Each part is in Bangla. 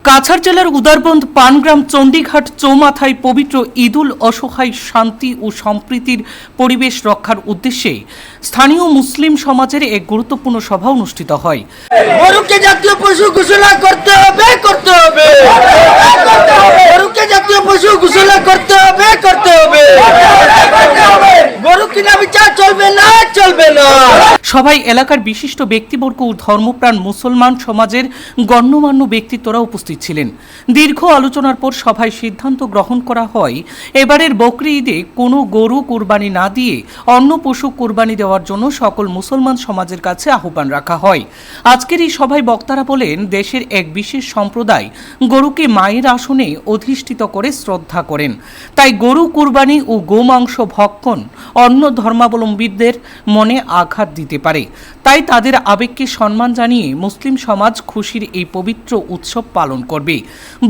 কাছাড় জেলার উদারবন্দ পানগ্রাম চণ্ডীঘাট চৌমাথায় পবিত্র ঈদুল অসহায় শান্তি ও সম্প্রীতির পরিবেশ রক্ষার উদ্দেশ্যে স্থানীয় মুসলিম সমাজের এক গুরুত্বপূর্ণ সভা অনুষ্ঠিত হয়। গরুকে জাতীয় পশু ঘোষণা করতে হবে গরুকে জাতীয় পশু ঘোষণা করতে হবে গরু কিনা বিচার চলবে না। সভায় এলাকার বিশিষ্ট ব্যক্তিবর্গ ও ধর্মপ্রাণ মুসলমান সমাজের গণ্যমান্য ব্যক্তিত্বরা উপস্থিত ছিলেন। দীর্ঘ আলোচনার পর সভায় সিদ্ধান্ত গ্রহণ করা হয় এবারের বকরি ঈদে কোনো গরু কুরবানি না দিয়ে অন্য পশু কুরবানি দেওয়ার জন্য সকল মুসলমান সমাজের কাছে আহ্বান রাখা হয়। আজকের এই সভায় বক্তারা বলেন, দেশের এক বিশেষ সম্প্রদায় গরুকে মায়ের আসনে অধিষ্ঠিত করে শ্রদ্ধা করেন, তাই গরু কুরবানি ও গোমাংস ভক্ষণ অন্য ধর্মাবলম্বীদের মনে আঘাত দিতে পারে। তাই তাদের আবেগকে সম্মান জানিয়ে মুসলিম সমাজ খুশির এই পবিত্র উৎসব পালন করবে।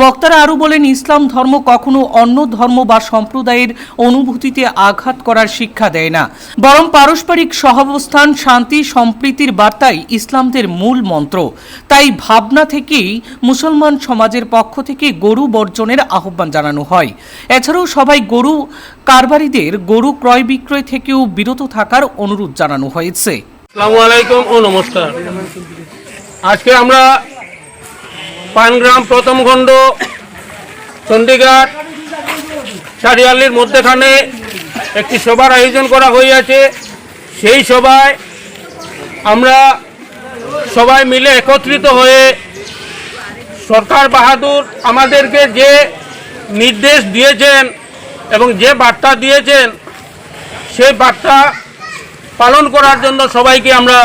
বক্তারা আরও বলেন, ইসলাম ধর্ম কখনো অন্য ধর্ম বা সম্প্রদায়ের অনুভূতিতে আঘাত করার শিক্ষা দেয় না, বরং পারস্পরিক সহাবস্থান, শান্তি, সম্প্রীতির বার্তাই ইসলামদের মূল মন্ত্র। তাই ভাবনা থেকেই মুসলমান সমাজের পক্ষ থেকে গরু বর্জনের আহ্বান জানানো হয়। এছাড়াও সবাই গরু কারবারিদের গরু ক্রয় বিক্রয় থেকেও বিরত থাকার অনুরোধ জানানো হয়েছে। আসসালামু আলাইকুম ও নমস্কার। আজকে আমরা পানগ্রাম প্রথম খণ্ড চণ্ডীঘাট সারিয়ালির মধ্যেখানে একটি সভার আয়োজন করা হয়েছে। সেই সভায় আমরা সবাই মিলে একত্রিত হয়ে সরকার বাহাদুর আমাদেরকে যে নির্দেশ দিয়েছেন এবং যে বার্তা দিয়েছেন সেই বার্তা পালন করার জন্য সবাইকে আমরা